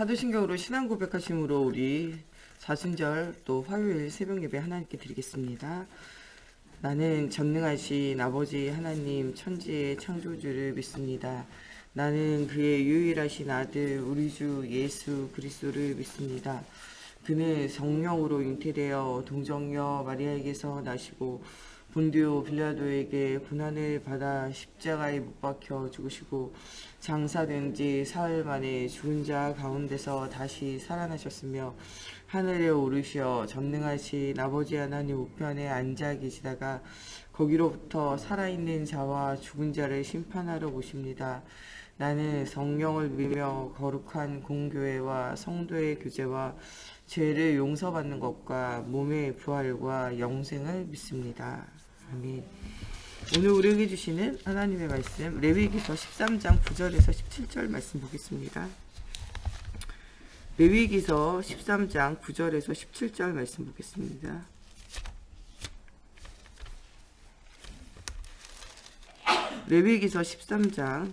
사도신경으로 신앙 고백하심으로 우리 사순절 또 화요일 새벽 예배 하나님께 드리겠습니다. 나는 전능하신 아버지 하나님 천지의 창조주를 믿습니다. 나는 그의 유일하신 아들 우리 주 예수 그리스도를 믿습니다. 그는 성령으로 잉태되어 동정녀 마리아에게서 나시고 본디오 빌라도에게 고난을 받아 십자가에 못 박혀 죽으시고 장사된 지 사흘 만에 죽은 자 가운데서 다시 살아나셨으며 하늘에 오르시어 전능하신 아버지 하나님 우편에 앉아 계시다가 거기로부터 살아있는 자와 죽은 자를 심판하러 오십니다. 나는 성령을 믿으며 거룩한 공교회와 성도의 교제와 죄를 용서받는 것과 몸의 부활과 영생을 믿습니다. 아멘. 오늘 우리에게 주시는 하나님의 말씀 레위기서 13장 9절에서 17절 말씀 보겠습니다. 레위기서 13장 9절에서 17절 말씀 보겠습니다. 레위기서 13장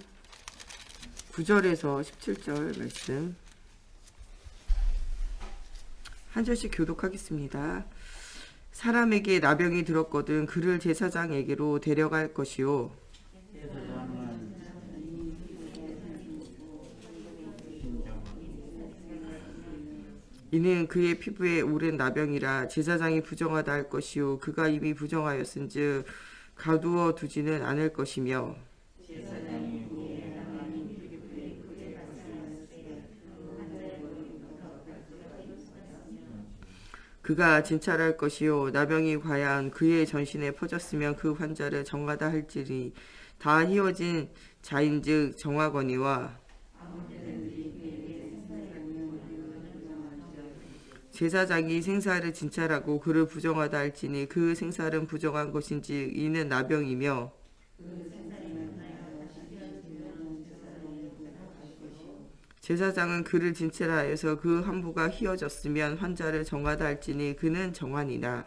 9절에서 17절 말씀 한 절씩 교독하겠습니다. 사람에게 나병이 들었거든 그를 제사장에게로 데려갈 것이요 이는 그의 피부에 오른 나병이라 제사장이 부정하다 할 것이요 그가 이미 부정하였은즉 가두어 두지는 않을 것이며 그가 진찰할 것이요 나병이 과연 그의 전신에 퍼졌으면 그 환자를 정하다 할지니 다 희어진 자인즉 정하거니와 제사장이 생사를 진찰하고 그를 부정하다 할지니 그 생사는 부정한 것인지 이는 나병이며 제사장은 그를 진찰하여서 그 함부가 희어졌으면 환자를 정하다 할지니 그는 정하니라.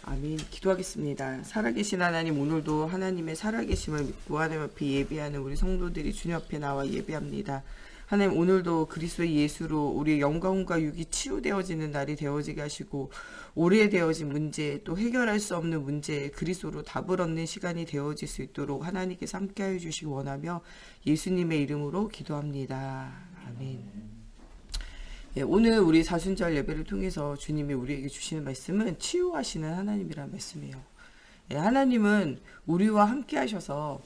아멘. 아멘. 기도하겠습니다. 살아계신 하나님, 오늘도 하나님의 살아계심을 믿고 하나님 앞에 예배하는 우리 성도들이 주님 앞에 나와 예배합니다. 하나님, 오늘도 그리스도의 예수로 우리의 영광과 육이 치유되어지는 날이 되어지게 하시고, 오래되어진 문제, 또 해결할 수 없는 문제에 그리스도로 답을 얻는 시간이 되어질 수 있도록 하나님께서 함께하여 주시기 원하며 예수님의 이름으로 기도합니다. 아멘. 예, 오늘 우리 사순절 예배를 통해서 주님이 우리에게 주시는 말씀은 치유하시는 하나님이라는 말씀이에요. 예, 하나님은 우리와 함께 하셔서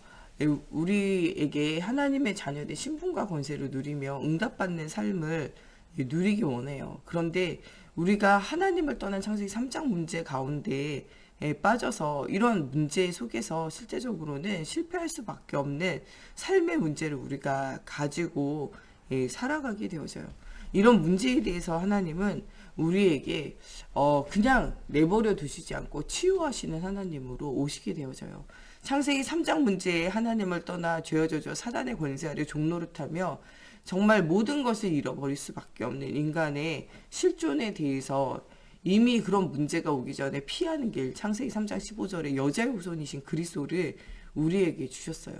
우리에게 하나님의 자녀된 신분과 권세를 누리며 응답받는 삶을 누리기 원해요. 그런데 우리가 하나님을 떠난 창세기 3장 문제 가운데 빠져서 이런 문제 속에서 실제적으로는 실패할 수밖에 없는 삶의 문제를 우리가 가지고 살아가게 되어져요. 이런 문제에 대해서 하나님은 우리에게 그냥 내버려 두시지 않고 치유하시는 하나님으로 오시게 되어져요. 창세기 3장 문제에 하나님을 떠나 죄와 저주와 사단의 권세 아래 종노릇하며 정말 모든 것을 잃어버릴 수밖에 없는 인간의 실존에 대해서 이미 그런 문제가 오기 전에 피하는 길, 창세기 3장 15절에 여자의 후손이신 그리스도를 우리에게 주셨어요.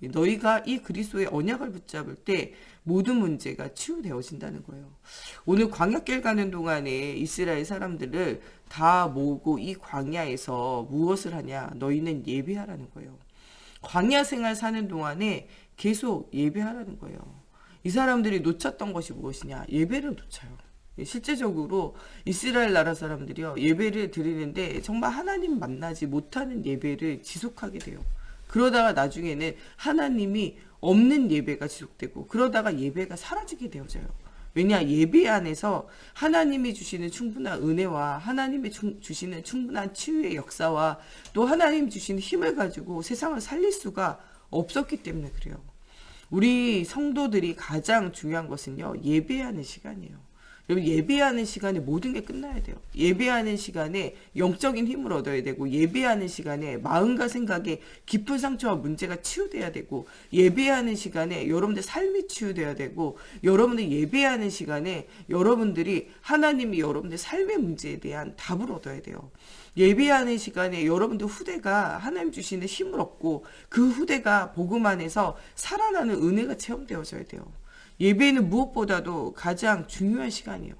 너희가 이 그리스도의 언약을 붙잡을 때 모든 문제가 치유되어진다는 거예요. 오늘 광야길 가는 동안에 이스라엘 사람들을 다 모으고 이 광야에서 무엇을 하냐? 너희는 예배하라는 거예요. 광야 생활 사는 동안에 계속 예배하라는 거예요. 이 사람들이 놓쳤던 것이 무엇이냐? 예배를 놓쳐요. 실제적으로 이스라엘 나라 사람들이요, 예배를 드리는데 정말 하나님 만나지 못하는 예배를 지속하게 돼요. 그러다가 나중에는 하나님이 없는 예배가 지속되고 그러다가 예배가 사라지게 되어져요. 왜냐? 예배 안에서 하나님이 주시는 충분한 은혜와 하나님이 주시는 충분한 치유의 역사와 또 하나님 주시는 힘을 가지고 세상을 살릴 수가 없었기 때문에 그래요. 우리 성도들이 가장 중요한 것은요, 예배하는 시간이에요. 여러분, 예배하는 시간에 모든 게 끝나야 돼요. 예배하는 시간에 영적인 힘을 얻어야 되고, 예배하는 시간에 마음과 생각에 깊은 상처와 문제가 치유돼야 되고, 예배하는 시간에 여러분들 삶이 치유돼야 되고, 여러분들 예배하는 시간에 여러분들이 하나님이 여러분들 삶의 문제에 대한 답을 얻어야 돼요. 예배하는 시간에 여러분들 후대가 하나님 주시는 힘을 얻고 그 후대가 복음 안에서 살아나는 은혜가 체험되어져야 돼요. 예배는 무엇보다도 가장 중요한 시간이에요.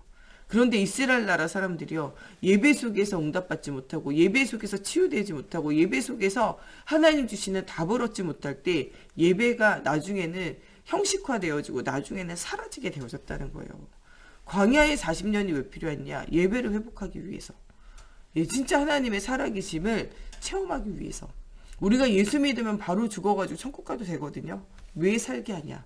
그런데 이스라엘 나라 사람들이요, 예배 속에서 응답받지 못하고 예배 속에서 치유되지 못하고 예배 속에서 하나님 주시는 답을 얻지 못할 때 예배가 나중에는 형식화되어지고 나중에는 사라지게 되어졌다는 거예요. 광야의 40년이 왜 필요했냐? 예배를 회복하기 위해서. 진짜 하나님의 살아계심을 체험하기 위해서. 우리가 예수 믿으면 바로 죽어가지고 천국 가도 되거든요. 왜 살게 하냐?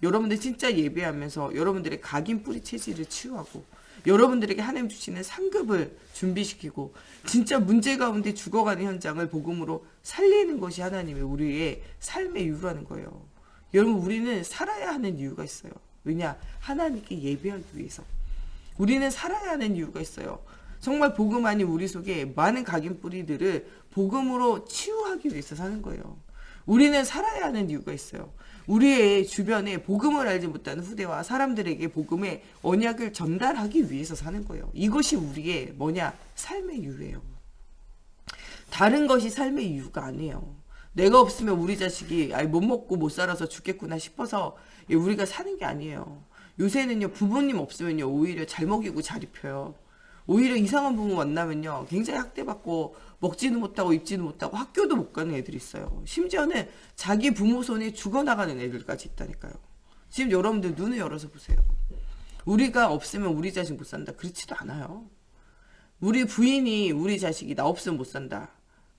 여러분들 진짜 예배하면서 여러분들의 각인 뿌리 체질을 치유하고 여러분들에게 하나님 주시는 상급을 준비시키고 진짜 문제 가운데 죽어가는 현장을 복음으로 살리는 것이 하나님의 우리의 삶의 이유라는 거예요. 여러분, 우리는 살아야 하는 이유가 있어요. 왜냐? 하나님께 예배하기 위해서. 우리는 살아야 하는 이유가 있어요. 정말 복음 아닌 우리 속에 많은 각인 뿌리들을 복음으로 치유하기 위해서 사는 거예요. 우리는 살아야 하는 이유가 있어요. 우리의 주변에 복음을 알지 못하는 후대와 사람들에게 복음의 언약을 전달하기 위해서 사는 거예요. 이것이 우리의 삶의 이유예요. 다른 것이 삶의 이유가 아니에요. 내가 없으면 우리 자식이 못 먹고 못 살아서 죽겠구나 싶어서 우리가 사는 게 아니에요. 요새는요, 부모님 없으면요, 오히려 잘 먹이고 잘 입혀요. 오히려 이상한 부모 만나면요, 굉장히 학대받고 먹지도 못하고 입지도 못하고 학교도 못 가는 애들이 있어요. 심지어는 자기 부모 손에 죽어나가는 애들까지 있다니까요. 지금 여러분들 눈을 열어서 보세요. 우리가 없으면 우리 자식 못 산다. 그렇지도 않아요. 우리 부인이 우리 자식이 나 없으면 못 산다.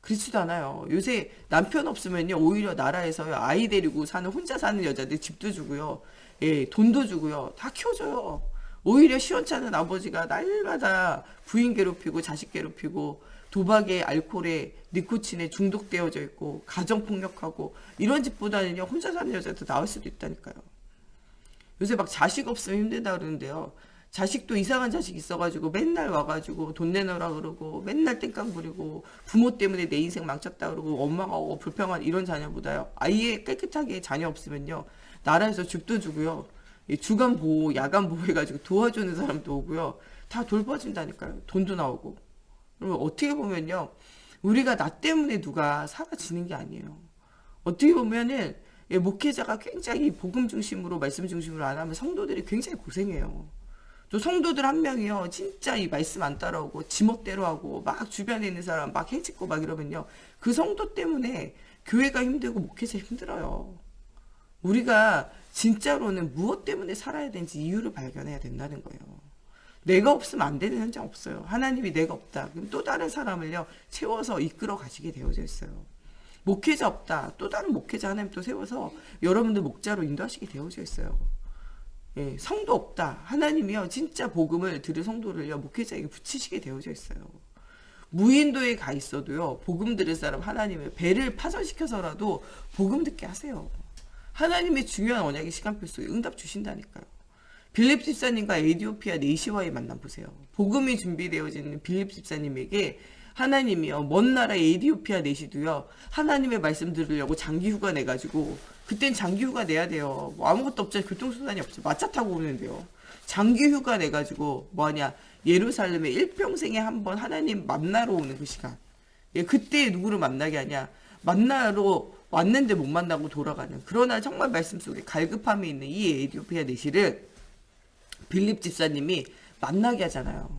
그렇지도 않아요. 요새 남편 없으면요, 오히려 나라에서요, 아이 데리고 사는 혼자 사는 여자들 집도 주고요, 돈도 주고요, 다 키워줘요. 오히려 시원찮은 아버지가 날마다 부인 괴롭히고 자식 괴롭히고 도박에 알코올에 니코틴에 중독되어져 있고 가정폭력하고 이런 집보다는요, 혼자 사는 여자도 나을 수도 있다니까요. 요새 막 자식 없으면 힘들다 그러는데요, 자식도 이상한 자식 있어가지고 맨날 와가지고 돈 내놓으라 그러고 맨날 땡깡 부리고 부모 때문에 내 인생 망쳤다 그러고 엄마가 불평한 이런 자녀보다요, 아예 깨끗하게 자녀 없으면요, 나라에서 집도 주고요, 주간 보호, 야간 보호 해가지고 도와주는 사람도 오고요, 다 돌봐준다니까요. 돈도 나오고. 여러분 어떻게 보면요, 우리가 나 때문에 누가 사라지는 게 아니에요. 어떻게 보면은 목회자가 굉장히 복음 중심으로 말씀 중심으로 안 하면 성도들이 굉장히 고생해요. 또 성도들 한 명이요, 진짜 이 말씀 안 따라오고 지멋대로 하고 막 주변에 있는 사람 막 해치고 막 이러면요, 그 성도 때문에 교회가 힘들고 목회자 힘들어요. 우리가 진짜로는 무엇 때문에 살아야 되는지 이유를 발견해야 된다는 거예요. 내가 없으면 안 되는 현장 없어요. 하나님이 내가 없다, 그럼 또 다른 사람을요 채워서 이끌어 가시게 되어져 있어요. 목회자 없다, 또 다른 목회자 하나님 또 세워서 여러분들 목자로 인도하시게 되어져 있어요. 예, 성도 없다, 하나님이요 진짜 복음을 들을 성도를요 목회자에게 붙이시게 되어져 있어요. 무인도에 가 있어도요 복음 들을 사람 하나님의 배를 파전시켜서라도 복음 듣게 하세요. 하나님의 중요한 언약의 시간표 속에 응답 주신다니까요. 빌립 집사님과 에디오피아 네시와의 만남 보세요. 복음이 준비되어지는 빌립 집사님에게 하나님이요 먼 나라 에디오피아 네시도요 하나님의 말씀 들으려고 장기 휴가 내가지고, 그땐 장기 휴가 내야 돼요. 뭐 아무것도 없잖아요. 교통수단이 없죠. 마차 타고 오는데요. 장기 휴가 내가지고 뭐하냐, 예루살렘에 일평생에 한 번 하나님 만나러 오는 그 시간. 예, 그때 누구를 만나게 하냐, 만나러 왔는데 못 만나고 돌아가는, 그러나 정말 말씀 속에 갈급함이 있는 이 에디오피아 내시를 빌립 집사님이 만나게 하잖아요.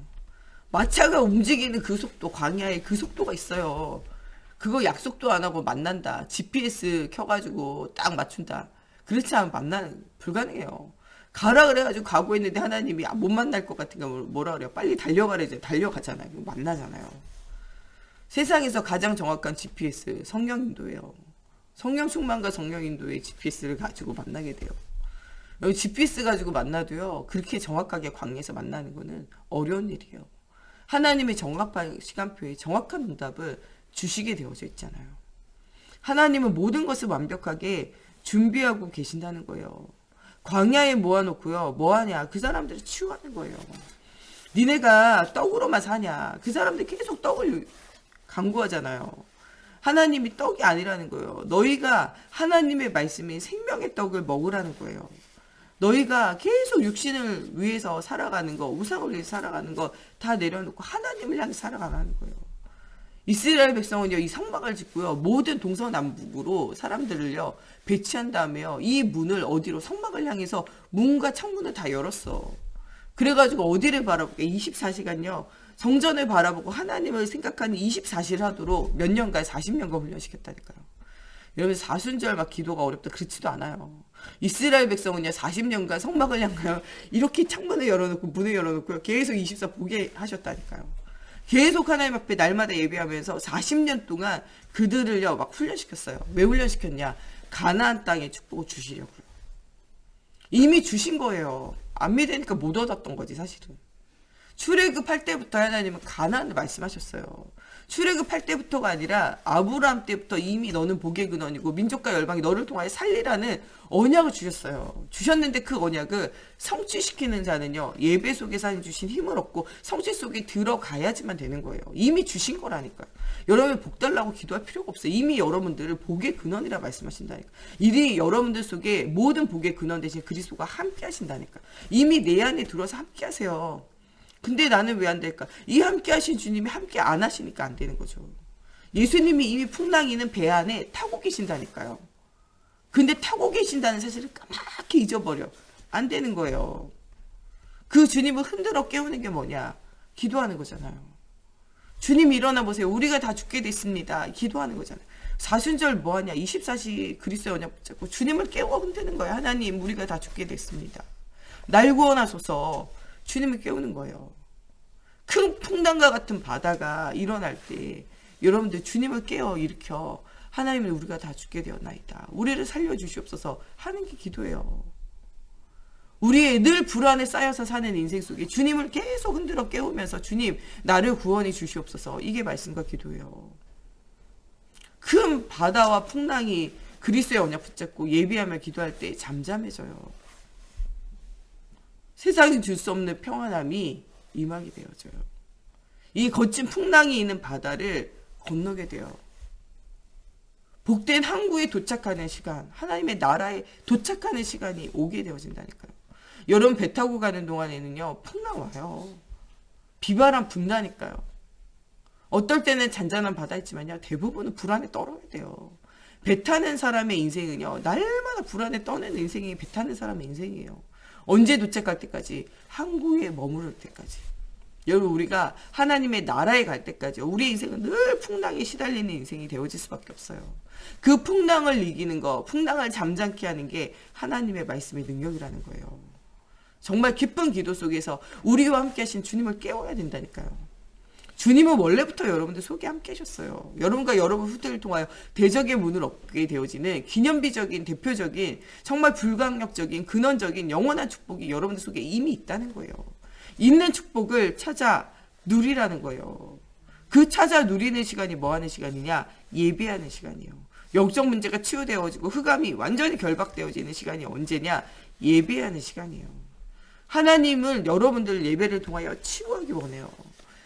마차가 움직이는 그 속도, 광야에 그 속도가 있어요. 그거 약속도 안 하고 만난다, GPS 켜가지고 딱 맞춘다, 그렇지 않으면 만나는 불가능해요. 가라 그래가지고 가고 있는데 하나님이 못 만날 것 같으니까 뭐라 그래요, 빨리 달려가래죠. 달려가잖아요. 만나잖아요. 세상에서 가장 정확한 GPS 성령 인도예요. 성령 충만과 성령 인도의 GPS를 가지고 만나게 돼요. 여기 GPS 가지고 만나도요 그렇게 정확하게 광야에서 만나는 거는 어려운 일이에요. 하나님의 정확한 시간표에 정확한 응답을 주시게 되어져 있잖아요. 하나님은 모든 것을 완벽하게 준비하고 계신다는 거예요. 광야에 모아놓고요 뭐하냐, 그 사람들을 치유하는 거예요. 니네가 떡으로만 사냐, 그 사람들이 계속 떡을 강구하잖아요. 하나님이 떡이 아니라는 거예요. 너희가 하나님의 말씀인 생명의 떡을 먹으라는 거예요. 너희가 계속 육신을 위해서 살아가는 거, 우상을 위해서 살아가는 거 다 내려놓고 하나님을 향해 살아가라는 거예요. 이스라엘 백성은요 이 성막을 짓고요 모든 동서남북으로 사람들을요 배치한 다음에요 이 문을 어디로, 성막을 향해서 문과 창문을 다 열었어. 그래가지고 어디를 바라보게, 24시간요 성전을 바라보고 하나님을 생각하는 24시를 하도록 몇 년간, 40년간 훈련시켰다니까요. 여러분 사순절 막 기도가 어렵다 그렇지도 않아요. 이스라엘 백성은요 40년간 성막을 향하여 이렇게 창문을 열어놓고 문을 열어놓고 계속 24 보게 하셨다니까요. 계속 하나님 앞에 날마다 예배하면서 40년 동안 그들을요 막 훈련시켰어요. 왜 훈련시켰냐, 가나안 땅의 축복을 주시려고요. 이미 주신 거예요. 안 믿으니까 못 얻었던 거지 사실은. 출애굽할 때부터 하나님은 가나안을 말씀하셨어요. 출애굽할 때부터가 아니라 아브라함 때부터 이미 너는 복의 근원이고 민족과 열방이 너를 통하여 살리라는 언약을 주셨어요. 주셨는데 그 언약을 성취시키는 자는요 예배 속에서 하나님 주신 힘을 얻고 성취 속에 들어가야지만 되는 거예요. 이미 주신 거라니까요. 여러분 복 달라고 기도할 필요가 없어요. 이미 여러분들을 복의 근원이라 말씀하신다니까. 이리 여러분들 속에 모든 복의 근원 대신 그리스도가 함께 하신다니까. 이미 내 안에 들어서 함께 하세요. 근데 나는 왜 안 될까? 이 함께 하신 주님이 함께 안 하시니까 안 되는 거죠. 예수님이 이미 풍랑이는 배 안에 타고 계신다니까요. 근데 타고 계신다는 사실을 까맣게 잊어버려. 안 되는 거예요. 그 주님을 흔들어 깨우는 게 뭐냐? 기도하는 거잖아요. 주님 일어나 보세요. 우리가 다 죽게 됐습니다. 기도하는 거잖아요. 사순절 뭐하냐? 24시 그리스도의 언약 붙잡고 주님을 깨워 흔드는 거예요. 하나님 우리가 다 죽게 됐습니다. 날 구원하소서. 주님을 깨우는 거예요. 큰 풍랑과 같은 바다가 일어날 때 여러분들 주님을 깨워 일으켜 하나님은 우리가 다 죽게 되었나이다. 우리를 살려주시옵소서 하는 게 기도예요. 우리의 늘 불안에 쌓여서 사는 인생 속에 주님을 계속 흔들어 깨우면서 주님 나를 구원해 주시옵소서, 이게 말씀과 기도예요. 큰 바다와 풍랑이 그리스도의 언약 붙잡고 예비하며 기도할 때 잠잠해져요. 세상이 줄 수 없는 평안함이 임하게 되어져요. 이 거친 풍랑이 있는 바다를 건너게 돼요. 복된 항구에 도착하는 시간, 하나님의 나라에 도착하는 시간이 오게 되어진다니까요. 여러분 배 타고 가는 동안에는요 풍랑 와요. 비바람 분다니까요. 어떨 때는 잔잔한 바다있지만요, 대부분은 불안에 떨어야 돼요. 배 타는 사람의 인생은요, 날마다 불안에 떠는 인생이 배 타는 사람의 인생이에요. 언제 도착할 때까지? 항구에 머무를 때까지. 여러분, 우리가 하나님의 나라에 갈 때까지 우리의 인생은 늘 풍랑에 시달리는 인생이 되어질 수밖에 없어요. 그 풍랑을 이기는 거, 풍랑을 잠잠케 하는 게 하나님의 말씀의 능력이라는 거예요. 정말 기쁜 기도 속에서 우리와 함께 하신 주님을 깨워야 된다니까요. 주님은 원래부터 여러분들 속에 함께 하셨어요. 여러분과 여러분 후대를 통하여 대적의 문을 얻게 되어지는 기념비적인, 대표적인, 정말 불강력적인, 근원적인 영원한 축복이 여러분들 속에 이미 있다는 거예요. 있는 축복을 찾아 누리라는 거예요. 그 찾아 누리는 시간이 뭐 하는 시간이냐? 예배하는 시간이에요. 영적 문제가 치유되어지고 흑암이 완전히 결박되어지는 시간이 언제냐? 예배하는 시간이에요. 하나님을 여러분들 예배를 통하여 치유하기 원해요.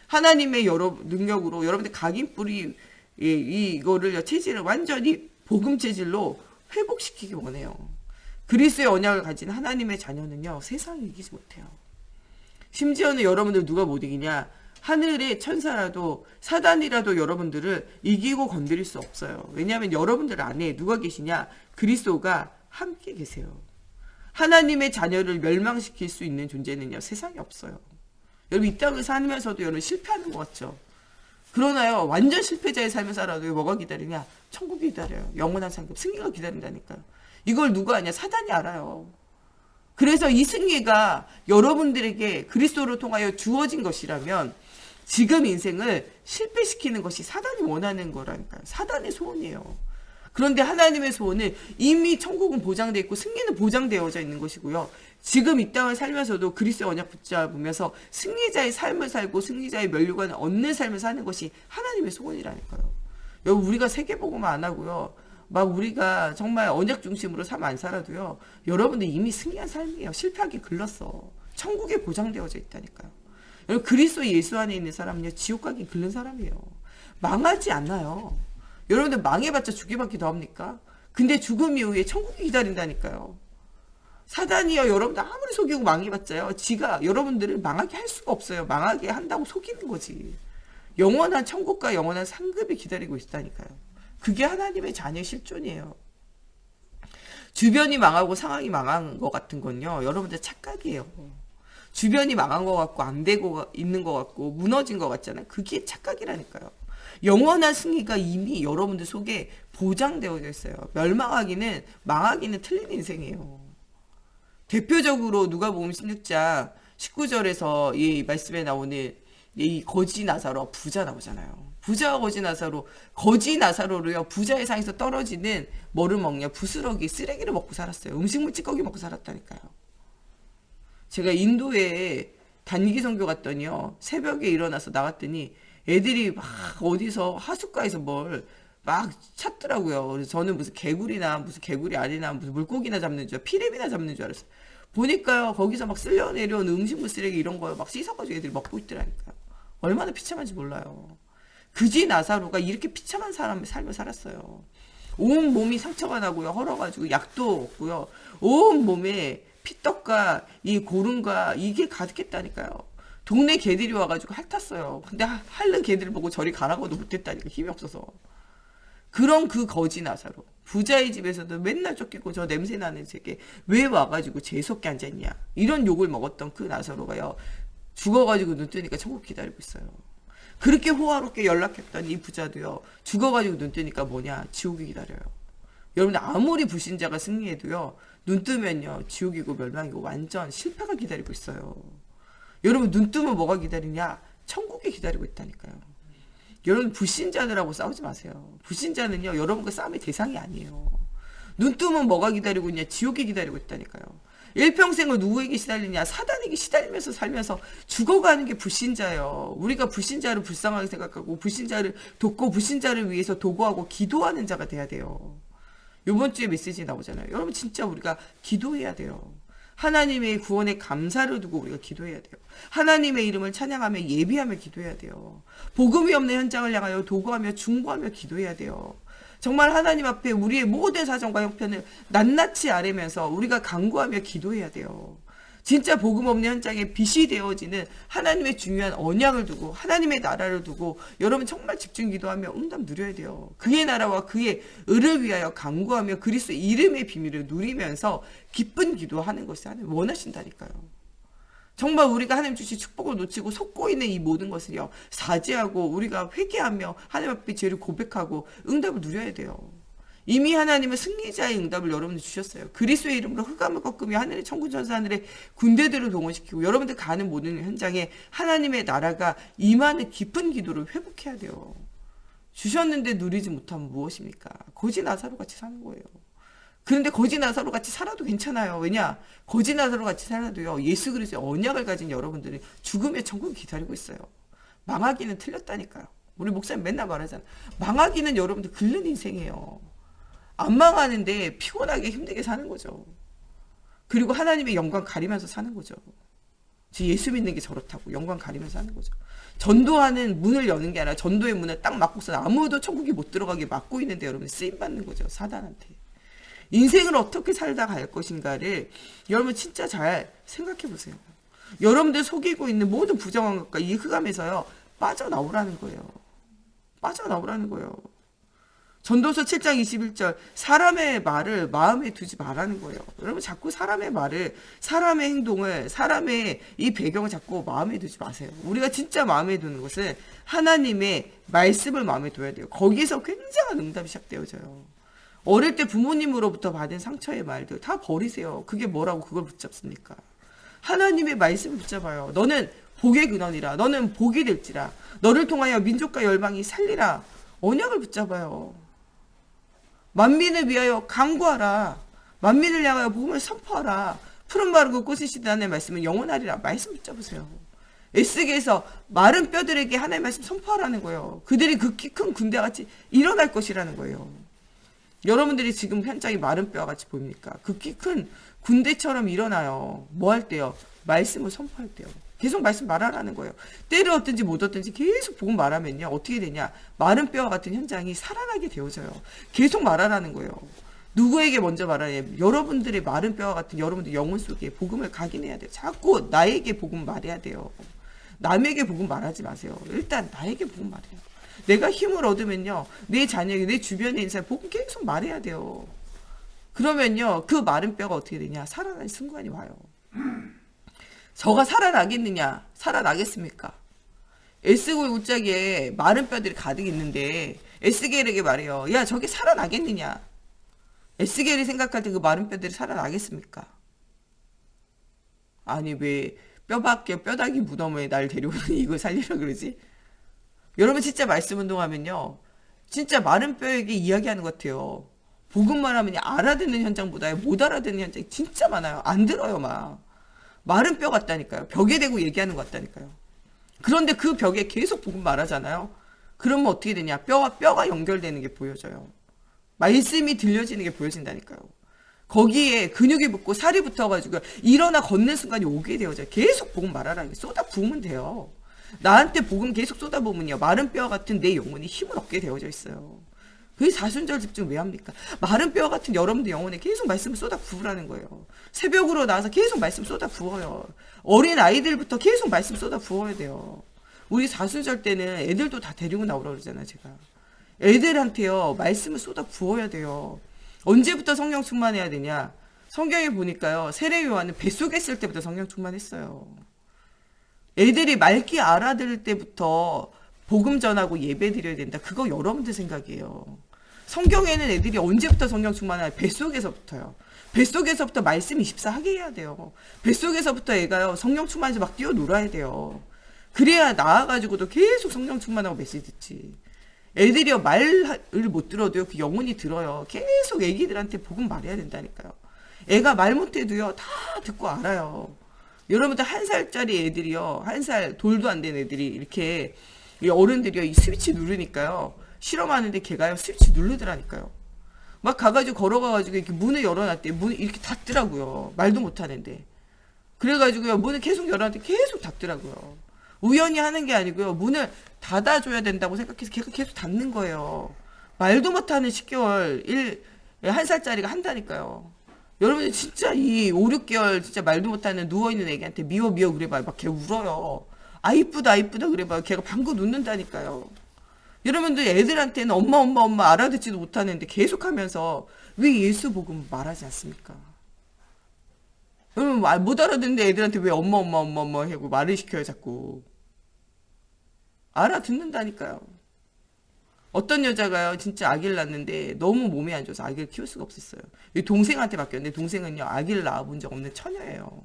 하나님의 능력으로 여러분들 각인뿌리 이거를 체질을 완전히 복음 체질로 회복시키기 원해요. 그리스도의 언약을 가진 하나님의 자녀는요, 세상을 이기지 못해요. 심지어는 여러분들 누가 못 이기냐? 하늘의 천사라도 사단이라도 여러분들을 이기고 건드릴 수 없어요. 왜냐하면 여러분들 안에 누가 계시냐? 그리스도가 함께 계세요. 하나님의 자녀를 멸망시킬 수 있는 존재는요, 세상에 없어요. 여러분, 이 땅을 살면서도 여러분 실패하는 것 같죠? 그러나요, 완전 실패자의 삶을 살아도 뭐가 기다리냐? 천국이 기다려요. 영원한 상급, 승리가 기다린다니까요. 이걸 누가 아냐? 사단이 알아요. 그래서 이 승리가 여러분들에게 그리스도를 통하여 주어진 것이라면 지금 인생을 실패시키는 것이 사단이 원하는 거라니까요. 사단의 소원이에요. 그런데 하나님의 소원은 이미 천국은 보장되어 있고 승리는 보장되어져 있는 것이고요. 지금 이 땅을 살면서도 그리스도의 언약 붙잡으면서 승리자의 삶을 살고 승리자의 면류관을 얻는 삶을 사는 것이 하나님의 소원이라니까요. 여러분, 우리가 세계복음만 안 하고요, 막 우리가 정말 언약 중심으로 삶 안 살아도요, 여러분들 이미 승리한 삶이에요. 실패하기 글렀어. 천국에 보장되어져 있다니까요. 여러분, 그리스도 예수 안에 있는 사람은요, 지옥 가기 글른 사람이에요. 망하지 않아요. 여러분들 망해봤자 죽기밖에 더 합니까? 근데 죽음 이후에 천국이 기다린다니까요. 사단이요, 여러분들 아무리 속이고 망해봤자요, 지가 여러분들을 망하게 할 수가 없어요. 망하게 한다고 속이는 거지. 영원한 천국과 영원한 상급이 기다리고 있다니까요. 그게 하나님의 자녀 실존이에요. 주변이 망하고 상황이 망한 것 같은 건요, 여러분들 착각이에요. 주변이 망한 것 같고 안 되고 있는 것 같고 무너진 것 같잖아요. 그게 착각이라니까요. 영원한 승리가 이미 여러분들 속에 보장되어 있어요. 멸망하기는, 망하기는 틀린 인생이에요. 대표적으로 누가복음 16장 19절에서 이 말씀에 나오는 이 거지 나사로, 부자 나오잖아요. 부자와 거지 나사로, 거지 나사로로요, 부자의 상에서 떨어지는 뭐를 먹냐? 부스러기, 쓰레기를 먹고 살았어요. 음식물 찌꺼기 먹고 살았다니까요. 제가 인도에 단기 선교 갔더니요, 새벽에 일어나서 나갔더니 애들이 막 어디서 하숫가에서 뭘 막 찾더라고요. 그래서 저는 무슨 개구리나 무슨 개구리 아니나 무슨 물고기나 잡는 줄, 피레미나 잡는 줄 알았어요. 보니까요, 거기서 막 쓸려 내려온 음식물 쓰레기 이런 거 막 씻어가지고 애들이 먹고 있더라니까요. 얼마나 비참한지 몰라요. 그지 나사로가 이렇게 비참한 삶을 살았어요. 온 몸이 상처가 나고요, 헐어가지고 약도 없고요, 온 몸에 피떡과 이 고름과 이게 가득했다니까요. 동네 개들이 와가지고 핥았어요. 근데 핥는 개들을 보고 저리 가라고도 못했다니까, 힘이 없어서. 그런 그 거지 나사로, 부자의 집에서도 맨날 쫓기고 저 냄새 나는 세계 왜 와가지고 재수없게 앉았냐, 이런 욕을 먹었던 그 나사로가요, 죽어가지고 눈 뜨니까 천국 기다리고 있어요. 그렇게 호화롭게 연락했던 이 부자도요, 죽어가지고 눈 뜨니까 뭐냐? 지옥이 기다려요. 여러분, 아무리 불신자가 승리해도요, 눈 뜨면요, 지옥이고 멸망이고 완전 실패가 기다리고 있어요. 여러분, 눈 뜨면 뭐가 기다리냐? 천국이 기다리고 있다니까요. 여러분, 불신자들하고 싸우지 마세요. 불신자는요, 여러분과 싸움의 대상이 아니에요. 눈 뜨면 뭐가 기다리고 있냐? 지옥이 기다리고 있다니까요. 일평생을 누구에게 시달리냐? 사단에게 시달리면서 살면서 죽어가는 게 불신자예요. 우리가 불신자를 불쌍하게 생각하고 불신자를 돕고 불신자를 위해서 도구하고 기도하는 자가 돼야 돼요. 이번 주에 메시지 나오잖아요. 여러분, 진짜 우리가 기도해야 돼요. 하나님의 구원에 감사를 두고 우리가 기도해야 돼요. 하나님의 이름을 찬양하며 예비하며 기도해야 돼요. 복음이 없는 현장을 향하여 도구하며 중보하며 기도해야 돼요. 정말 하나님 앞에 우리의 모든 사정과 형편을 낱낱이 아뢰면서 우리가 간구하며 기도해야 돼요. 진짜 복음 없는 현장에 빛이 되어지는 하나님의 중요한 언약을 두고 하나님의 나라를 두고 여러분 정말 집중 기도하며 응답 누려야 돼요. 그의 나라와 그의 의를 위하여 간구하며 그리스도 이름의 비밀을 누리면서 기쁜 기도하는 것을 하나님 원하신다니까요. 정말 우리가 하나님 주신 축복을 놓치고 속고 있는 이 모든 것을요 사죄하고 우리가 회개하며 하나님 앞에 죄를 고백하고 응답을 누려야 돼요. 이미 하나님은 승리자의 응답을 여러분들 주셨어요. 그리스도의 이름으로 흑암을 꺾으며 하늘의 천군 천사 하늘의 군대들을 동원시키고 여러분들 가는 모든 현장에 하나님의 나라가 임하는 깊은 기도를 회복해야 돼요. 주셨는데 누리지 못하면 무엇입니까? 거지 나사로 같이 사는 거예요. 그런데 거지 나사로 같이 살아도 괜찮아요. 왜냐? 거지 나사로 같이 살아도요. 예수 그리스도의 언약을 가진 여러분들이 죽음의 천국을 기다리고 있어요. 망하기는 틀렸다니까요. 우리 목사님 맨날 말하잖아. 망하기는 여러분들 긁는 인생이에요. 안 망하는데 피곤하게 힘들게 사는 거죠. 그리고 하나님의 영광 가리면서 사는 거죠. 예수 믿는 게 저렇다고 영광 가리면서 사는 거죠. 전도하는 문을 여는 게 아니라 전도의 문을 딱 막고서 아무도 천국에 못 들어가게 막고 있는데 여러분 쓰임 받는 거죠. 사단한테. 인생을 어떻게 살다 갈 것인가를 여러분 진짜 잘 생각해 보세요. 여러분들 속이고 있는 모든 부정한 것과 이 흑암에서요 빠져나오라는 거예요. 빠져나오라는 거예요. 전도서 7장 21절 사람의 말을 마음에 두지 말라는 거예요. 여러분 자꾸 사람의 말을 사람의 행동을 사람의 이 배경을 자꾸 마음에 두지 마세요. 우리가 진짜 마음에 두는 것은 하나님의 말씀을 마음에 둬야 돼요. 거기서 굉장한 응답이 시작되어져요. 어릴 때 부모님으로부터 받은 상처의 말들 다 버리세요. 그게 뭐라고 그걸 붙잡습니까? 하나님의 말씀을 붙잡아요. 너는 복의 근원이라 너는 복이 될지라 너를 통하여 민족과 열방이 살리라. 언약을 붙잡아요. 만민을 위하여 간구하라. 만민을 향하여 복음을 선포하라. 푸른 마르고 꽃이 시다는 말씀은 영원하리라. 말씀 붙잡으세요. 에스겔에서 마른 뼈들에게 하나님의 말씀 선포하라는 거예요. 그들이 극히 큰 군대같이 일어날 것이라는 거예요. 여러분들이 지금 현장이 마른 뼈같이 보입니까? 극히 큰 군대처럼 일어나요. 뭐 할 때요? 말씀을 선포할 때요. 계속 말씀 말하라는 거예요. 때를 얻든지 못 얻든지 계속 복음 말하면요. 어떻게 되냐. 마른 뼈와 같은 현장이 살아나게 되어져요. 계속 말하라는 거예요. 누구에게 먼저 말하냐. 여러분들의 마른 뼈와 같은 여러분들 영혼 속에 복음을 각인해야 돼요. 자꾸 나에게 복음 말해야 돼요. 남에게 복음 말하지 마세요. 일단 나에게 복음 말해요. 내가 힘을 얻으면요. 내 자녀에게 내 주변에 있는 사람 복음 계속 말해야 돼요. 그러면요. 그 마른 뼈가 어떻게 되냐. 살아나는 순간이 와요. 저가 살아나겠느냐? 살아나겠습니까? 에스겔 웃자기에 마른 뼈들이 가득 있는데 에스겔에게 말해요. 야 저게 살아나겠느냐? 에스겔이 생각할 때 그 마른 뼈들이 살아나겠습니까? 아니 왜 뼈밖에 뼈다귀 무덤에 날 데려오는 이걸 살리라 그러지? 여러분 진짜 말씀 운동하면요. 진짜 마른 뼈에게 이야기하는 것 같아요. 복음만 하면 알아듣는 현장보다 못 알아듣는 현장이 진짜 많아요. 안 들어요 막. 마른 뼈 같다니까요. 벽에 대고 얘기하는 것 같다니까요. 그런데 그 벽에 계속 복음 말하잖아요. 그러면 어떻게 되냐. 뼈와 뼈가 연결되는 게 보여져요. 말씀이 들려지는 게 보여진다니까요. 거기에 근육이 붙고 살이 붙어가지고 일어나 걷는 순간이 오게 되어져요. 계속 복음 말하라는 게 쏟아 부으면 돼요. 나한테 복음 계속 쏟아부으면요. 마른 뼈 같은 내 영혼이 힘을 얻게 되어져 있어요. 그 사순절 집중 왜 합니까? 마른 뼈 같은 여러분들 영혼에 계속 말씀을 쏟아 부으라는 거예요. 새벽으로 나와서 계속 말씀 쏟아 부어요. 어린 아이들부터 계속 말씀 쏟아 부어야 돼요. 우리 사순절 때는 애들도 다 데리고 나오라고 그러잖아요, 제가. 애들한테요, 말씀을 쏟아 부어야 돼요. 언제부터 성령 충만해야 되냐? 성경에 보니까요, 세례 요한은 뱃속에 있을 때부터 성령 충만했어요. 애들이 맑게 알아들을 때부터 복음 전하고 예배 드려야 된다. 그거 여러분들 생각이에요. 성경에는 애들이 언제부터 성령 충만해요? 뱃속에서부터요. 뱃속에서부터 말씀 24하게 해야 돼요. 뱃속에서부터 애가요 성령 충만해서 막 뛰어놀아야 돼요. 그래야 나와가지고도 계속 성령 충만하고 메시지 듣지. 애들이요 말을 못 들어도요 그 영혼이 들어요. 계속 애기들한테 복음 말해야 된다니까요. 애가 말 못해도요 다 듣고 알아요. 여러분들 1살짜리 애들이요 1살 돌도 안 된 애들이 이렇게 어른들이요 이 스위치 누르니까요 실험하는데 걔가요 스위치 누르더라니까요. 막 가가지고 걸어가가지고 이렇게 문을 열어놨대. 문을 이렇게 닫더라고요. 말도 못하는데. 그래가지고요 문을 계속 열어놨대. 계속 닫더라고요. 우연히 하는 게 아니고요 문을 닫아줘야 된다고 생각해서 걔가 계속 닫는 거예요. 말도 못하는 10개월 1살짜리가 한다니까요. 여러분 진짜 이 5, 6개월 진짜 말도 못하는 누워있는 애기한테 미워 미워 그래봐요. 막 걔 울어요. 아 이쁘다 아 이쁘다 그래봐요. 걔가 방긋 웃는다니까요. 여러분들 애들한테는 엄마 엄마 엄마 알아듣지도 못하는데 계속하면서 왜 예수 복음 말하지 않습니까? 여러분 말 못 알아듣는데 애들한테 왜 엄마 엄마 엄마 엄마 하고 말을 시켜요 자꾸. 알아듣는다니까요. 어떤 여자가요 진짜 아기를 낳았는데 너무 몸이 안 좋아서 아기를 키울 수가 없었어요. 이 동생한테 맡겼는데 동생은요 아기를 낳아본 적 없는 처녀예요.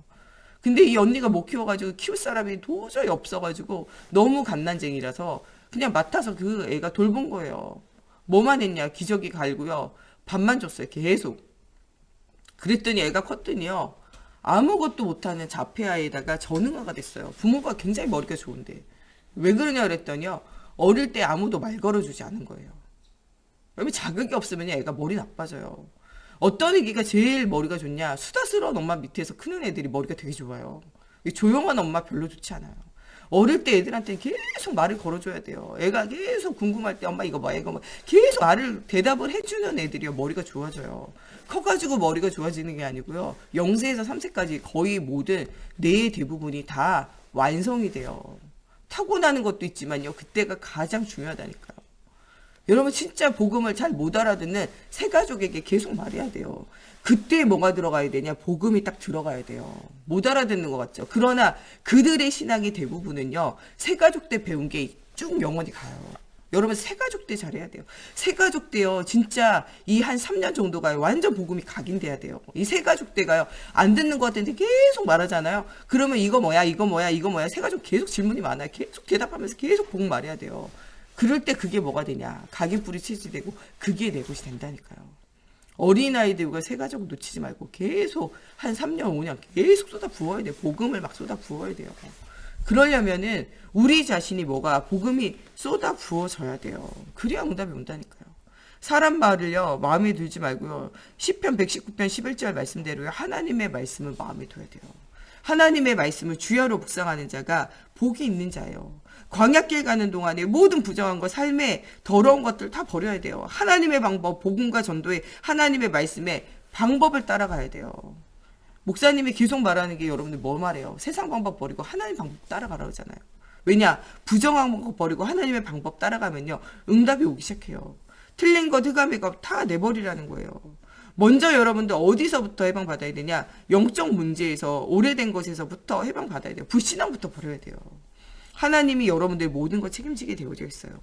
근데 이 언니가 못 키워가지고 키울 사람이 도저히 없어가지고 너무 갓난쟁이라서 그냥 맡아서 그 애가 돌본 거예요. 뭐만 했냐 기저귀 갈고요 밥만 줬어요 계속. 그랬더니 애가 컸더니요 아무것도 못하는 자폐아에다가 전응아가 됐어요. 부모가 굉장히 머리가 좋은데 왜 그러냐 그랬더니요 어릴 때 아무도 말 걸어주지 않은 거예요. 여러분 자극이 없으면 애가 머리 나빠져요. 어떤 애기가 제일 머리가 좋냐 수다스러운 엄마 밑에서 크는 애들이 머리가 되게 좋아요. 조용한 엄마 별로 좋지 않아요. 어릴 때 애들한테는 계속 말을 걸어줘야 돼요. 애가 계속 궁금할 때 엄마 이거 뭐야 이거 뭐 계속 말을 대답을 해주는 애들이요 머리가 좋아져요. 커가지고 머리가 좋아지는 게 아니고요 0세에서 3세까지 거의 모든 뇌의 대부분이 다 완성이 돼요. 타고나는 것도 있지만요 그때가 가장 중요하다니까요. 여러분 진짜 복음을 잘 못 알아듣는 새가족에게 계속 말해야 돼요. 그때 뭐가 들어가야 되냐 복음이 딱 들어가야 돼요. 못 알아듣는 것 같죠. 그러나 그들의 신앙이 대부분은요 새가족 때 배운 게 쭉 영원히 가요. 여러분 새가족 때 잘해야 돼요. 새가족 때요 진짜 이 한 3년 정도가 완전 복음이 각인돼야 돼요. 이 새가족 때가요 안 듣는 것 같은데 계속 말하잖아요. 그러면 이거 뭐야 이거 뭐야 이거 뭐야 새가족 계속 질문이 많아요. 계속 대답하면서 계속 복음 말해야 돼요. 그럴 때 그게 뭐가 되냐 각인뿌리 치지되고 그게 내 것이 된다니까요. 어린아이들과 새가족을 놓치지 말고 계속 한 3년 5년 계속 쏟아 부어야 돼요. 복음을 막 쏟아 부어야 돼요. 그러려면은 우리 자신이 뭐가 복음이 쏟아 부어져야 돼요. 그래야 응답이 온다니까요. 사람 말을요 마음에 들지 말고요. 시편 119편 11절 말씀대로요 하나님의 말씀을 마음에 둬야 돼요. 하나님의 말씀을 주야로 묵상하는 자가 복이 있는 자예요. 광야길 가는 동안에 모든 부정한 것, 삶의 더러운 것들 다 버려야 돼요. 하나님의 방법, 복음과 전도에 하나님의 말씀에 방법을 따라가야 돼요. 목사님이 계속 말하는 게 여러분들 뭐 말해요? 세상 방법 버리고 하나님 방법 따라가라 그러잖아요. 왜냐? 부정한 거 버리고 하나님의 방법 따라가면요. 응답이 오기 시작해요. 틀린 것, 흑암의 것 다 내버리라는 거예요. 먼저 여러분들 어디서부터 해방받아야 되냐? 영적 문제에서 오래된 것에서부터 해방받아야 돼요. 불신앙부터 버려야 돼요. 하나님이 여러분들 모든 걸 책임지게 되어져 있어요.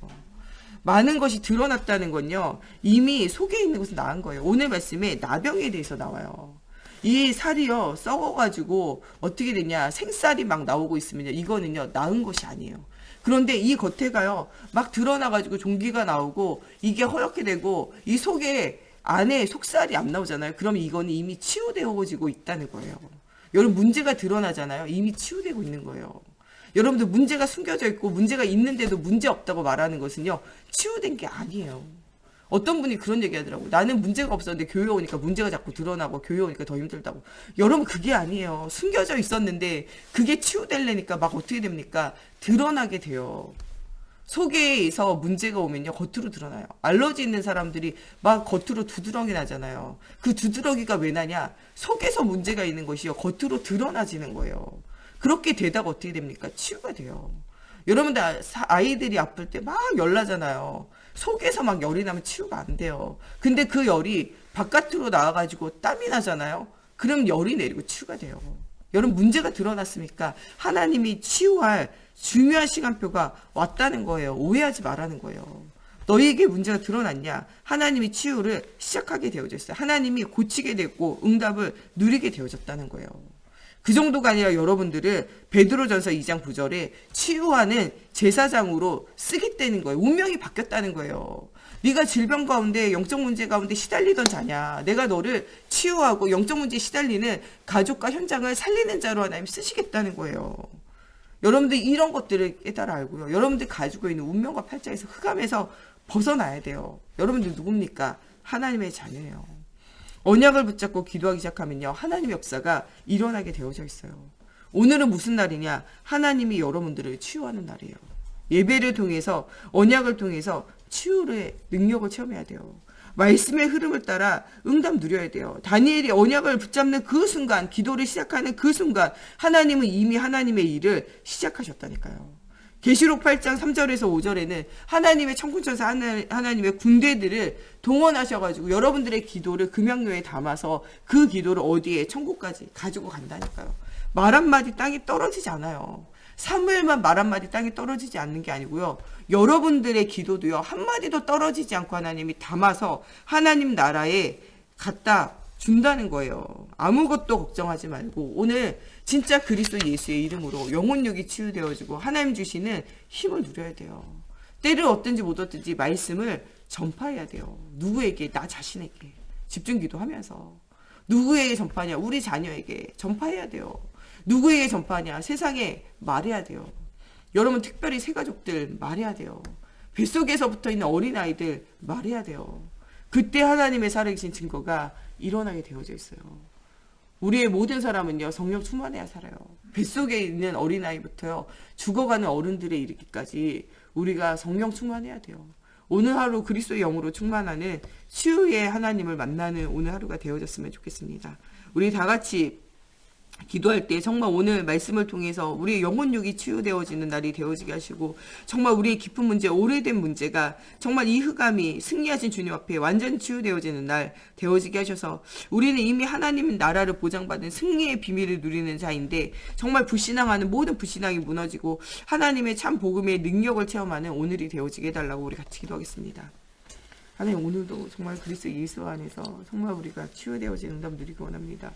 많은 것이 드러났다는 건요. 이미 속에 있는 것은 나은 거예요. 오늘 말씀에 나병에 대해서 나와요. 이 살이요 썩어가지고 어떻게 되냐 생쌀이 막 나오고 있으면요 이거는요 나은 것이 아니에요. 그런데 이 겉에가요 막 드러나가지고 종기가 나오고 이게 허옇게 되고 이 속에 안에 속살이 안 나오잖아요. 그럼 이거는 이미 치유되어지고 있다는 거예요. 여러분 문제가 드러나잖아요. 이미 치유되고 있는 거예요. 여러분들 문제가 숨겨져 있고 문제가 있는데도 문제 없다고 말하는 것은요 치유된 게 아니에요. 어떤 분이 그런 얘기 하더라고요. 나는 문제가 없었는데 교회 오니까 문제가 자꾸 드러나고 교회 오니까 더 힘들다고. 여러분 그게 아니에요. 숨겨져 있었는데 그게 치유되려니까 막 어떻게 됩니까? 드러나게 돼요. 속에서 문제가 오면요 겉으로 드러나요. 알러지 있는 사람들이 막 겉으로 두드러기 나잖아요. 그 두드러기가 왜 나냐? 속에서 문제가 있는 것이요 겉으로 드러나지는 거예요. 그렇게 되다가 어떻게 됩니까? 치유가 돼요. 여러분들 아이들이 아플 때 막 열나잖아요. 속에서 막 열이 나면 치유가 안 돼요. 근데 그 열이 바깥으로 나와가지고 땀이 나잖아요. 그럼 열이 내리고 치유가 돼요. 여러분 문제가 드러났으니까 하나님이 치유할 중요한 시간표가 왔다는 거예요. 오해하지 말라는 거예요. 너희에게 문제가 드러났냐? 하나님이 치유를 시작하게 되어져 있어요. 하나님이 고치게 됐고 응답을 누리게 되어졌다는 거예요. 그 정도가 아니라 여러분들을 베드로전서 2장 9절에 치유하는 제사장으로 쓰겠다는 거예요. 운명이 바뀌었다는 거예요. 네가 질병 가운데 영적 문제 가운데 시달리던 자냐. 내가 너를 치유하고 영적 문제에 시달리는 가족과 현장을 살리는 자로 하나님 쓰시겠다는 거예요. 여러분들 이런 것들을 깨달아 알고요. 여러분들 가지고 있는 운명과 팔자에서 흑암에서 벗어나야 돼요. 여러분들 누굽니까? 하나님의 자녀예요. 언약을 붙잡고 기도하기 시작하면요. 하나님의 역사가 일어나게 되어져 있어요. 오늘은 무슨 날이냐? 하나님이 여러분들을 치유하는 날이에요. 예배를 통해서 언약을 통해서 치유의 능력을 체험해야 돼요. 말씀의 흐름을 따라 응답 누려야 돼요. 다니엘이 언약을 붙잡는 그 순간, 기도를 시작하는 그 순간 하나님은 이미 하나님의 일을 시작하셨다니까요. 계시록 8장 3절에서 5절에는 하나님의 천군천사 하나님의 군대들을 동원하셔가지고 여러분들의 기도를 금양요에 담아서 그 기도를 어디에 천국까지 가지고 간다니까요. 말 한마디 땅이 떨어지지 않아요. 사무엘만 말 한마디 땅이 떨어지지 않는 게 아니고요. 여러분들의 기도도요. 한마디도 떨어지지 않고 하나님이 담아서 하나님 나라에 갖다 준다는 거예요. 아무것도 걱정하지 말고 오늘 진짜 그리스도 예수의 이름으로 영혼력이 치유되어지고 하나님 주시는 힘을 누려야 돼요. 때를 얻든지 못 얻든지 말씀을 전파해야 돼요. 누구에게? 나 자신에게. 집중 기도하면서. 누구에게 전파하냐? 우리 자녀에게 전파해야 돼요. 누구에게 전파하냐? 세상에 말해야 돼요. 여러분 특별히 새가족들 말해야 돼요. 뱃속에서 붙어있는 어린아이들 말해야 돼요. 그때 하나님의 살아계신 증거가 일어나게 되어져 있어요. 우리의 모든 사람은요 성령 충만해야 살아요. 뱃속에 있는 어린아이부터요 죽어가는 어른들에 이르기까지 우리가 성령 충만해야 돼요. 오늘 하루 그리스도의 영으로 충만하는 치유의 하나님을 만나는 오늘 하루가 되어졌으면 좋겠습니다. 우리 다 같이 기도할 때 정말 오늘 말씀을 통해서 우리의 영혼육이 치유되어지는 날이 되어지게 하시고 정말 우리의 깊은 문제, 오래된 문제가 정말 이 흑암이 승리하신 주님 앞에 완전히 치유되어지는 날 되어지게 하셔서 우리는 이미 하나님 나라를 보장받은 승리의 비밀을 누리는 자인데 정말 불신앙하는 모든 불신앙이 무너지고 하나님의 참 복음의 능력을 체험하는 오늘이 되어지게 해달라고 우리 같이 기도하겠습니다. 하나님 오늘도 정말 그리스도 예수 안에서 정말 우리가 치유되어지는 응답 누리기 원합니다.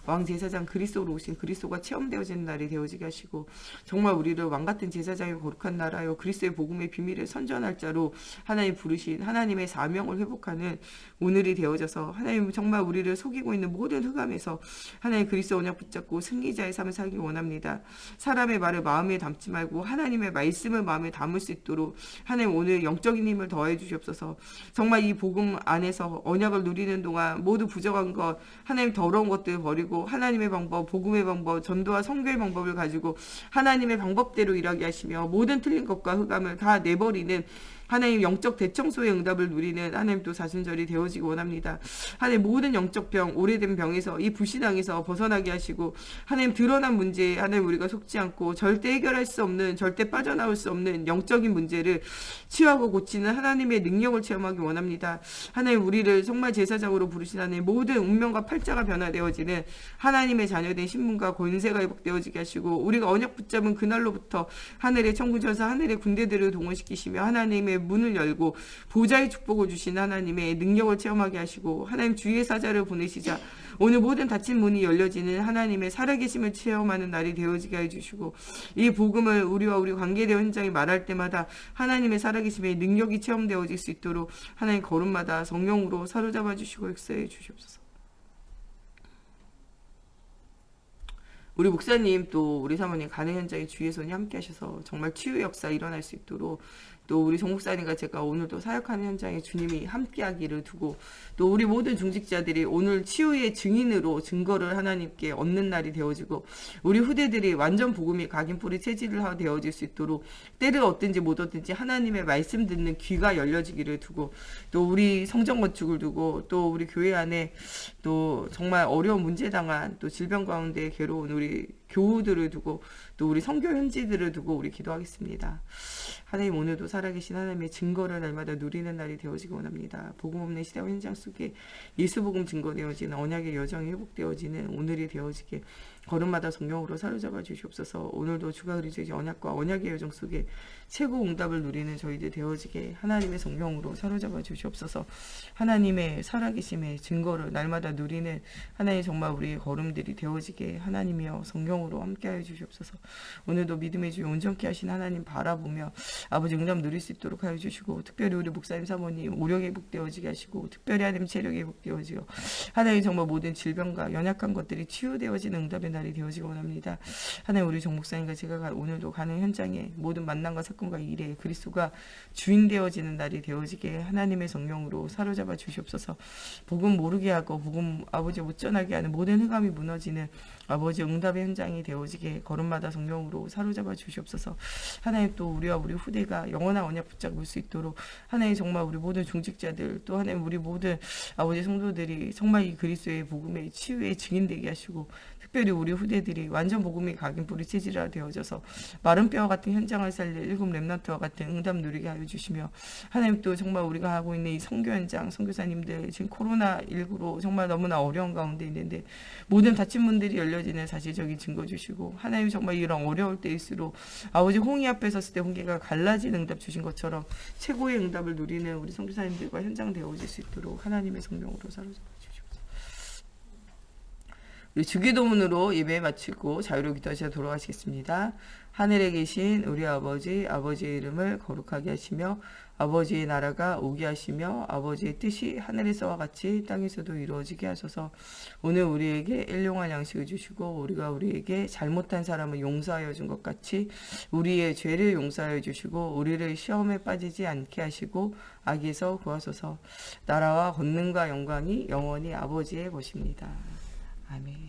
왕제사장 그리스도로 오신 그리스도가 체험되어지는 날이 되어지게 하시고 정말 우리를 왕같은 제사장의 거룩한 나라요 그리스도의 복음의 비밀을 선전할 자로 하나님 부르신 하나님의 사명을 회복하는 오늘이 되어져서 하나님 정말 우리를 속이고 있는 모든 흑암에서 하나님 그리스도 언약 붙잡고 승리자의 삶을 살기 원합니다. 사람의 말을 마음에 담지 말고 하나님의 말씀을 마음에 담을 수 있도록 하나님 오늘 영적인 힘을 더해 주시옵소서. 정말 이 복음 안에서 언약을 누리는 동안 모두 부정한 것 하나님 더러운 것들 버리고 하나님의 방법, 복음의 방법, 전도와 선교의 방법을 가지고 하나님의 방법대로 일하게 하시며 모든 틀린 것과 흑암을 다 내버리는 하나님 영적 대청소의 응답을 누리는 하나님 또 사순절이 되어지기 원합니다. 하나님 모든 영적 병, 오래된 병에서 이 불신앙에서 벗어나게 하시고 하나님 드러난 문제에 하나님 우리가 속지 않고 절대 해결할 수 없는 절대 빠져나올 수 없는 영적인 문제를 치유하고 고치는 하나님의 능력을 체험하기 원합니다. 하나님 우리를 정말 제사장으로 부르신 하나님 모든 운명과 팔자가 변화되어지는 하나님의 자녀된 신분과 권세가 회복되어지게 하시고 우리가 언약 붙잡은 그날로부터 하늘의 천군천사 하늘의 군대들을 동원시키시며 하나님의 문을 열고 보좌의 축복을 주신 하나님의 능력을 체험하게 하시고 하나님 주의 사자를 보내시자 오늘 모든 닫힌 문이 열려지는 하나님의 살아계심을 체험하는 날이 되어지게 해주시고 이 복음을 우리와 우리 관계되어 현장에 말할 때마다 하나님의 살아계심의 능력이 체험되어질 수 있도록 하나님 걸음마다 성령으로 사로잡아 주시고 역사해 주시옵소서. 우리 목사님 또 우리 사모님 가는 현장에 주의 손이 함께 하셔서 정말 치유의 역사 일어날 수 있도록 또 우리 정 목사님과 제가 오늘도 사역하는 현장에 주님이 함께하기를 두고 또 우리 모든 중직자들이 오늘 치유의 증인으로 증거를 하나님께 얻는 날이 되어지고 우리 후대들이 완전 복음이 각인뿌리 체질을 되어질 수 있도록 때를 얻든지 못 얻든지 하나님의 말씀 듣는 귀가 열려지기를 두고 또 우리 성전 건축을 두고 또 우리 교회 안에 또 정말 어려운 문제 당한 또 질병 가운데 괴로운 우리 교우들을 두고 또 우리 선교 현지들을 두고 우리 기도하겠습니다. 하나님 오늘도 살아계신 하나님의 증거를 날마다 누리는 날이 되어지기 원합니다. 복음 없는 시대와 현장 속에 예수 복음 증거되어지는 언약의 여정이 회복되어지는 오늘이 되어지게 걸음마다 성령으로 사로잡아 주시옵소서. 오늘도 주가 그리스도의 언약과 언약의 여정 속에 최고 응답을 누리는 저희들 되어지게 하나님의 성령으로 사로잡아 주시옵소서. 하나님의 살아계심의 증거를 날마다 누리는 하나님 정말 우리의 걸음들이 되어지게 하나님이여 성령으로 함께하여 주시옵소서. 오늘도 믿음의 주에 온전케 하신 하나님 바라보며 아버지 응답 누릴 수 있도록 하여 주시고 특별히 우리 목사님 사모님 오력이 회복되어지게 하시고 특별히 하나님 체력이 회복되어지고 하나님 정말 모든 질병과 연약한 것들이 치유되어지는 응답의 날이 되어지기 원합니다. 하나님 우리 정 목사님과 제가 오늘도 가는 현장에 모든 만남과 사건과 일에 그리스도가 주인 되어지는 날이 되어지게 하나님의 성령으로 사로잡아 주시옵소서. 복음 모르게 하고 복음 아버지 못 전하게 하는 모든 흑암이 무너지는 아버지 응답의 현장에 땅이 되어지게 걸음마다 성령으로 사로잡아 주시옵소서. 하나님 또 우리와 우리 후대가 영원한 언약 붙잡을 수 있도록 하나님 정말 우리 모든 중직자들 또 하나님 우리 모든 아버지 성도들이 정말 이 그리스도의 복음의 치유의 증인되게 하시고 특별히 우리 후대들이 완전 복음의 각인뿌리 체질화 되어져서 마른 뼈와 같은 현장을 살릴 일곱 렘넌트와 같은 응답 누리게 하여 주시며 하나님 또 정말 우리가 하고 있는 이 선교 현장 선교사님들 지금 코로나19로 정말 너무나 어려운 가운데 있는데 모든 다친 문들이 열려지는 사실적인 증거 주시고 하나님 정말 이런 어려울 때일수록 아버지 홍해 앞에 섰을 때 홍해가 갈라진 응답 주신 것처럼 최고의 응답을 누리는 우리 선교사님들과 현장 되어질 수 있도록 하나님의 성령으로 사로잡아 주시옵소서. 우리 주기도문으로 예배 마치고 자유로 기도하시다 돌아가시겠습니다. 하늘에 계신 우리 아버지, 아버지의 이름을 거룩하게 하시며 아버지의 나라가 오게 하시며 아버지의 뜻이 하늘에서와 같이 땅에서도 이루어지게 하소서. 오늘 우리에게 일용할 양식을 주시고 우리가 우리에게 잘못한 사람을 용서하여 준 것 같이 우리의 죄를 용서하여 주시고 우리를 시험에 빠지지 않게 하시고 악에서 구하소서. 나라와 권능과 영광이 영원히 아버지의 것입니다. 아멘.